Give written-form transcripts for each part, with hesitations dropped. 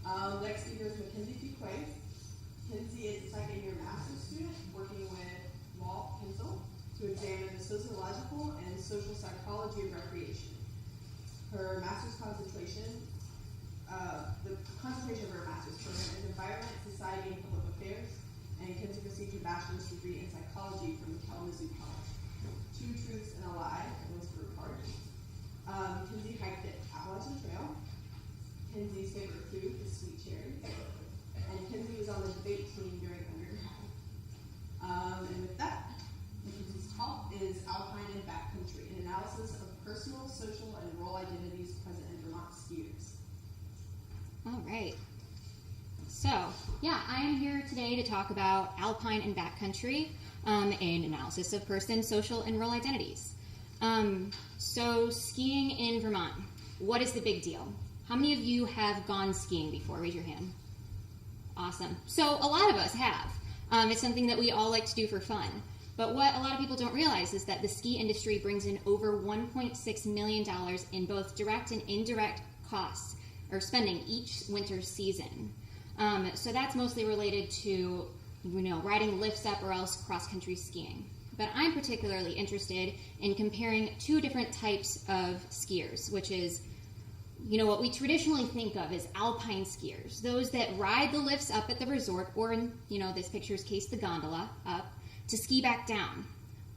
Next speaker is Mackenzie Fuqua. Mackenzie is a second-year master's student working with Walt Pencil to examine the sociological and social psychology of recreation. Her master's concentration, the concentration of her master's program is environment, society, and public affairs, and Mackenzie received her bachelor's degree in psychology from Kalamazoo College. Two Truths and a Lie, everyone's group hard. Mackenzie hiked the Appalachian Trail. Mackenzie's favorite food is sweet cherries. And Mackenzie was on the debate team during undergrad. And with that, Mackenzie's talk is Alpine and Backcountry, an analysis of personal, social, and role identities present in Vermont skiers. All right. So, I am here today to talk about Alpine and Backcountry, an analysis of person, social, and role identities. So, skiing in Vermont, what is the big deal? How many of you have gone skiing before? Raise your hand. Awesome. So, a lot of us have. It's something that we all like to do for fun. But what a lot of people don't realize is that the ski industry brings in over $1.6 million in both direct and indirect costs or spending each winter season. So that's mostly related to, riding lifts up or else cross-country skiing. But I'm particularly interested in comparing two different types of skiers, which is, what we traditionally think of as alpine skiers, those that ride the lifts up at the resort, or in, this picture's case, the gondola up, to ski back down.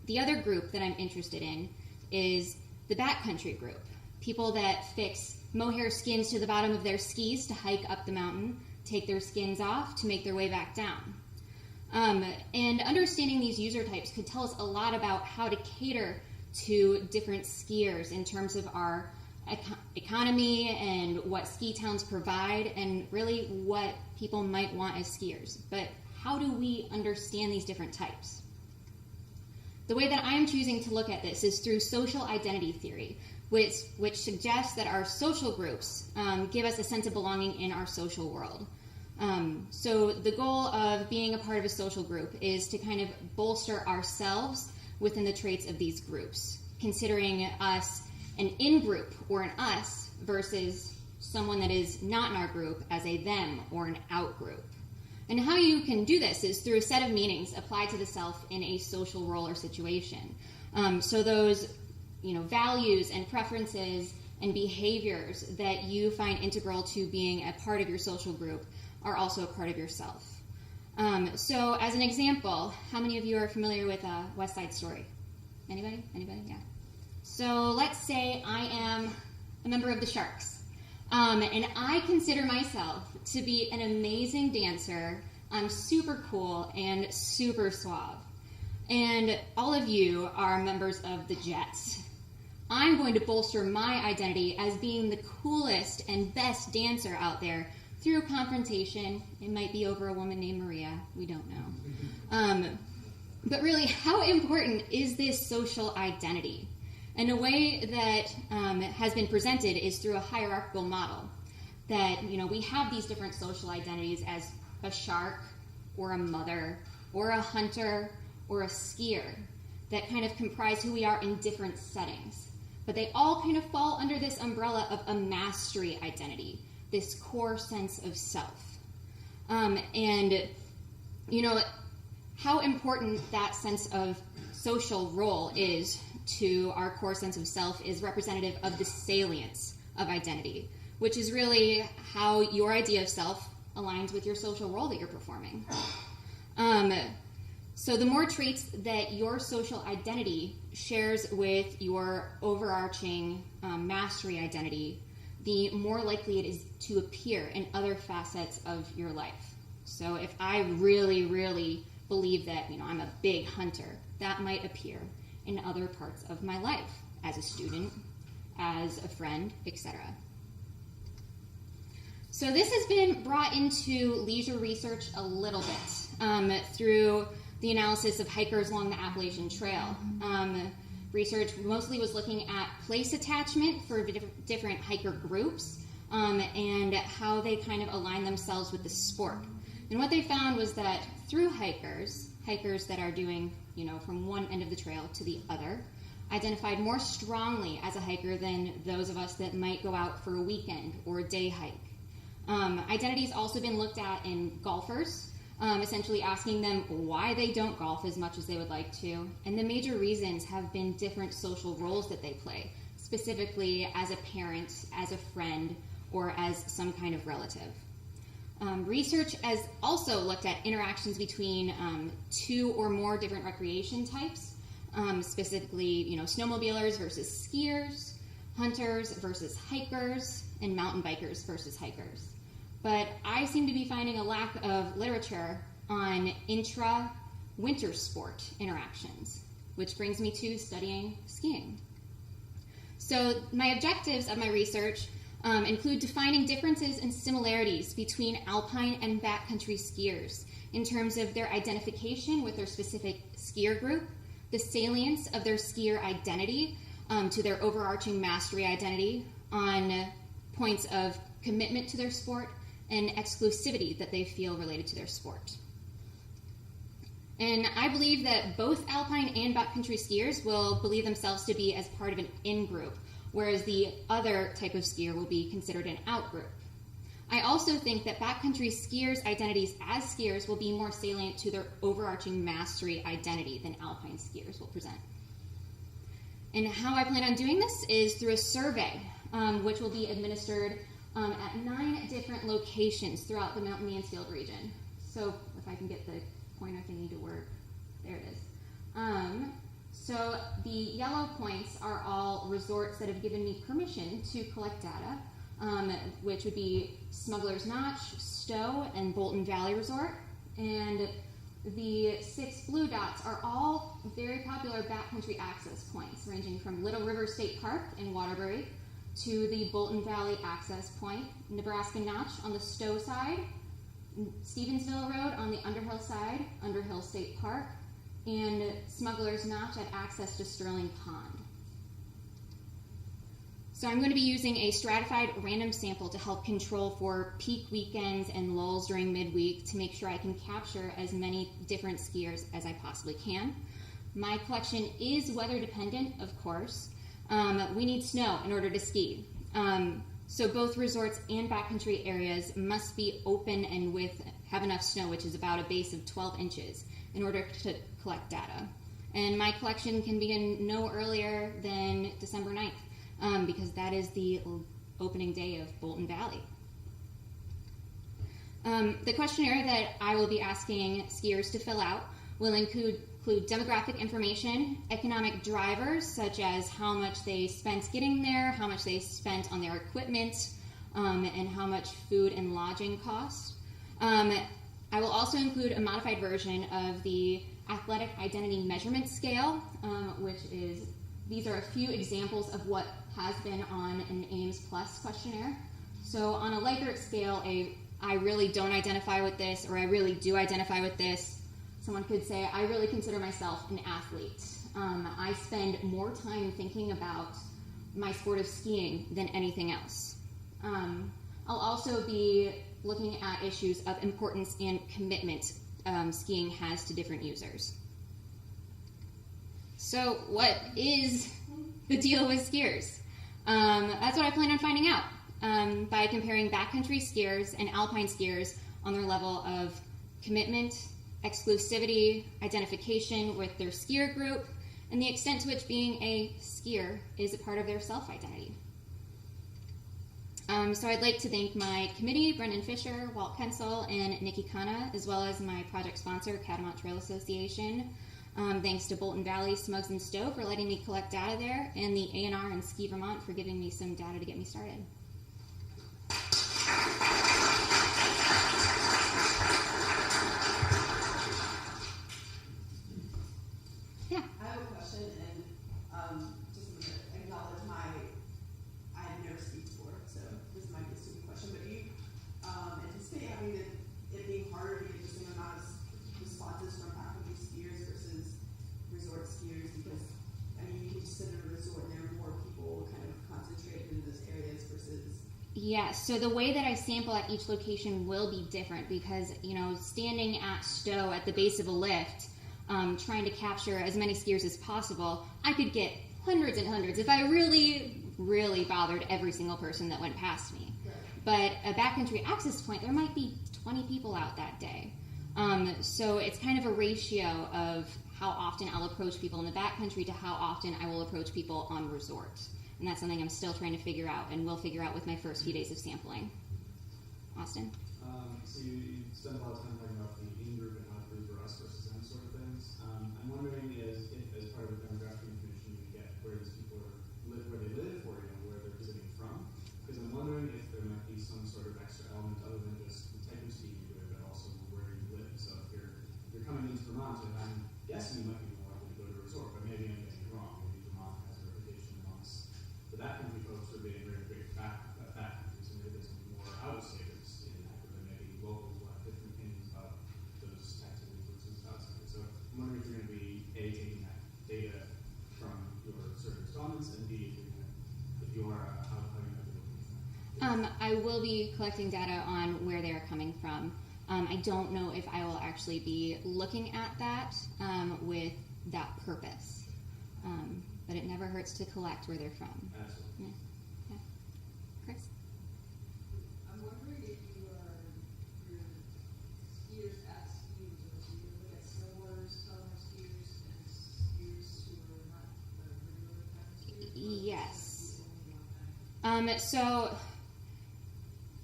The other group that I'm interested in is the backcountry group, people that fix mohair skins to the bottom of their skis to hike up the mountain, take their skins off to make their way back down. And understanding these user types could tell us a lot about how to cater to different skiers in terms of our economy and what ski towns provide and really what people might want as skiers. But how do we understand these different types? The way that I'm choosing to look at this is through social identity theory, which suggests that our social groups give us a sense of belonging in our social world. So the goal of being a part of a social group is to kind of bolster ourselves within the traits of these groups, considering us an in-group or an us versus someone that is not in our group as a them or an out-group. And how you can do this is through a set of meanings applied to the self in a social role or situation. So those values and preferences and behaviors that you find integral to being a part of your social group are also a part of yourself. So as an example, how many of you are familiar with West Side Story? Anybody? Yeah. So let's say I am a member of the Sharks, and I consider myself to be an amazing dancer. I'm super cool and super suave. And all of you are members of the Jets. I'm going to bolster my identity as being the coolest and best dancer out there through confrontation. It might be over a woman named Maria. We don't know. But really, how important is this social identity? And a way that has been presented is through a hierarchical model. That, we have these different social identities as a shark or a mother or a hunter or a skier that kind of comprise who we are in different settings. But they all kind of fall under this umbrella of a mastery identity, this core sense of self. How important that sense of social role is to our core sense of self is representative of the salience of identity, which is really how your idea of self aligns with your social role that you're performing. So the more traits that your social identity shares with your overarching mastery identity, the more likely it is to appear in other facets of your life. So if I really, really believe that, I'm a big hunter, that might appear in other parts of my life, as a student, as a friend, etc. So this has been brought into leisure research a little bit through the analysis of hikers along the Appalachian Trail. Research mostly was looking at place attachment for different hiker groups and how they kind of align themselves with the sport. And what they found was that through hikers that are doing, from one end of the trail to the other, identified more strongly as a hiker than those of us that might go out for a weekend or a day hike. Identity's also been looked at in golfers, essentially asking them why they don't golf as much as they would like to. And the major reasons have been different social roles that they play, specifically as a parent, as a friend, or as some kind of relative. Research has also looked at interactions between two or more different recreation types, specifically, snowmobilers versus skiers, hunters versus hikers, and mountain bikers versus hikers. But I seem to be finding a lack of literature on intra-winter sport interactions, which brings me to studying skiing. So my objectives of my research include defining differences and similarities between alpine and backcountry skiers in terms of their identification with their specific skier group, the salience of their skier identity to their overarching mastery identity on points of commitment to their sport and exclusivity that they feel related to their sport. And I believe that both alpine and backcountry skiers will believe themselves to be as part of an in-group, whereas the other type of skier will be considered an out-group. I also think that backcountry skiers' identities as skiers will be more salient to their overarching mastery identity than alpine skiers will present. And how I plan on doing this is through a survey, which will be administered at 9 different locations throughout the Mountain Mansfield region. So if I can get the pointer thingy to work, there it is. So the yellow points are all resorts that have given me permission to collect data, which would be Smuggler's Notch, Stowe, and Bolton Valley Resort. And the 6 blue dots are all very popular backcountry access points, ranging from Little River State Park in Waterbury to the Bolton Valley access point, Nebraska Notch on the Stowe side, Stevensville Road on the Underhill side, Underhill State Park, and Smuggler's Notch at access to Sterling Pond. So I'm going to be using a stratified random sample to help control for peak weekends and lulls during midweek to make sure I can capture as many different skiers as I possibly can. My collection is weather dependent, of course. We need snow in order to ski. So both resorts and backcountry areas must be open and have enough snow, which is about a base of 12 inches, in order to collect data. And my collection can begin no earlier than December 9th, because that is the opening day of Bolton Valley. The questionnaire that I will be asking skiers to fill out will include demographic information, economic drivers such as how much they spent getting there, how much they spent on their equipment, and how much food and lodging cost. I will also include a modified version of the Athletic Identity Measurement Scale, these are a few examples of what has been on an Ames Plus questionnaire. So on a Likert scale, I really don't identify with this, or I really do identify with this. Someone could say, I really consider myself an athlete. I spend more time thinking about my sport of skiing than anything else. I'll also be looking at issues of importance and commitment skiing has to different users. So what is the deal with skiers? That's what I plan on finding out by comparing backcountry skiers and alpine skiers on their level of commitment, exclusivity, identification with their skier group, and the extent to which being a skier is a part of their self-identity. So I'd like to thank my committee, Brendan Fisher, Walt Kensel, and Nikki Khanna, as well as my project sponsor, Catamount Trail Association. Thanks to Bolton Valley, Smugs, and Stowe for letting me collect data there, and the A&R and Ski Vermont for giving me some data to get me started. Yeah. I have a question, and just to acknowledge I have never skied before, so this might be a stupid question, but do you anticipate having it being harder to get the same amount of responses from backcountry skiers versus resort skiers? Because, you can just sit in a resort and there are more people kind of concentrated in those areas versus... Yeah, so the way that I sample at each location will be different because, standing at Stowe at the base of a lift, trying to capture as many skiers as possible, I could get hundreds and hundreds. If I really really bothered every single person that went past me. Right. But a backcountry access point, there might be 20 people out that day. So it's kind of a ratio of how often I'll approach people in the backcountry to how often I will approach people on resort. And that's something I'm still trying to figure out and will figure out with my first few days of sampling. Austin? So you spend a lot of time talking about the in-group and out-group or us versus them sort of things. I'm wondering if as part of the demographic information you get where these people live, where they live, or where they're visiting from. Because I'm wondering if there might be some sort of extra element other than just the type of skiing you do, but also where you live. So if you're coming into Vermont, and I'm guessing you might be more likely to go to a resort, but maybe I'm getting it wrong. Maybe Vermont has a reputation amongst the backcountry folks for being very big backcountry, so maybe there's more out-of-staters in that, but maybe locals will have different opinions about those activities versus outsiders. So I'm wondering if you're going to be A, taking that data from your sort of respondents, and B, if you are, how you might be looking at that. I will be collecting data on where they are coming from. I don't know if I will actually be looking at that with that purpose. But it never hurts to collect where they're from. Absolutely. Yeah. Chris? I'm wondering if your skiers at skis, or if you look at snowboarders, summer skiers, and skiers who are not the regular kind of skiers. Yes. So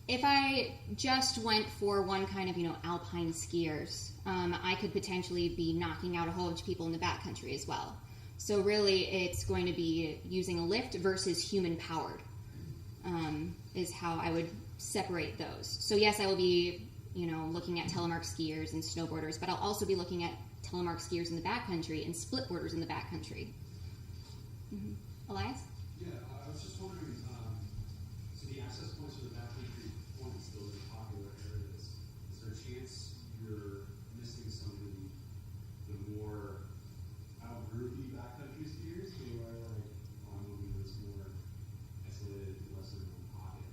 if I just went for one kind of, alpine skiers, I could potentially be knocking out a whole bunch of people in the backcountry as well. So really, it's going to be using a lift versus human-powered, is how I would separate those. So yes, I will be, looking at telemark skiers and snowboarders, but I'll also be looking at telemark skiers in the backcountry and splitboarders in the backcountry. Elias? Yeah, I was just wondering, so the access points for the backcountry points, those are popular areas. Is there a chance you're missing some of the more out-groupy backcountry skiers who are like on moving this more isolated, less than one pocket?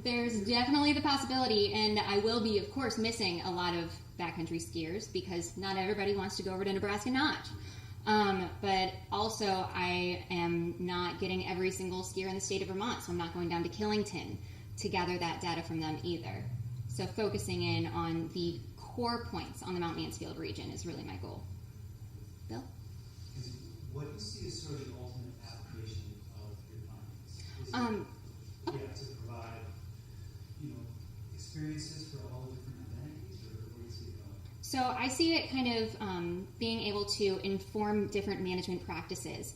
There's definitely the possibility, and I will be, of course, missing a lot of backcountry skiers because not everybody wants to go over to Nebraska Notch. But also, I am not getting every single skier in the state of Vermont, so I'm not going down to Killington to gather that data from them either. So focusing in on the core points on the Mount Mansfield region is really my goal. Bill? What you see is sort of the ultimate application of your findings? To provide, experiences for all the different identities, or what do you see about? So I see it kind of being able to inform different management practices,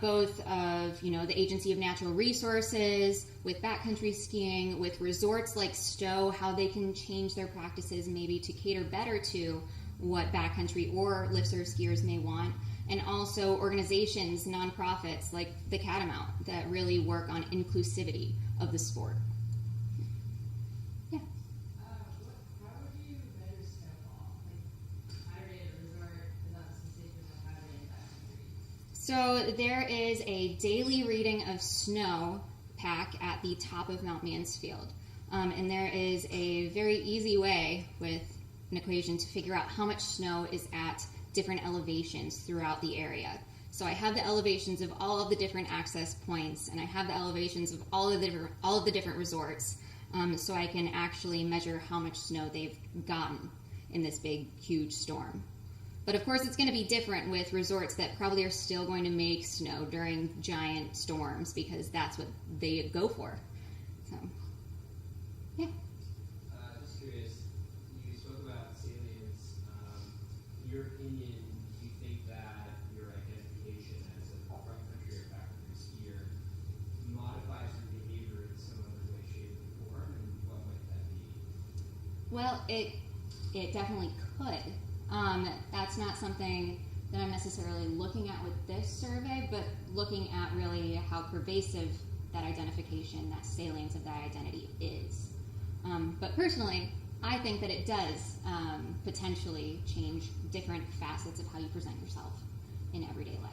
both of the Agency of Natural Resources, with backcountry skiing, with resorts like Stowe, how they can change their practices maybe to cater better to what backcountry or lift-serve skiers may want, and also organizations, nonprofits like the Catamount that really work on inclusivity of the sport. Yeah. How would you measure snowfall? Like, how did a resort is not specific about how did backcountry? So there is a daily reading of snow pack at the top of Mount Mansfield. And there is a very easy way with an equation to figure out how much snow is at different elevations throughout the area. So I have the elevations of all of the different access points, and I have the elevations of all of the different resorts, so I can actually measure how much snow they've gotten in this big, huge storm. But of course, it's going to be different with resorts that probably are still going to make snow during giant storms because that's what they go for. So, yeah. Just curious, you spoke about salience. In your opinion, do you think that your identification as a front country or backcountry skier modifies your behavior in some other way, shape, or form? And what might that be? Well, it definitely could. That's not something that I'm necessarily looking at with this survey, but looking at really how pervasive that identification, that salience of that identity is. But personally, I think that it does potentially change different facets of how you present yourself in everyday life.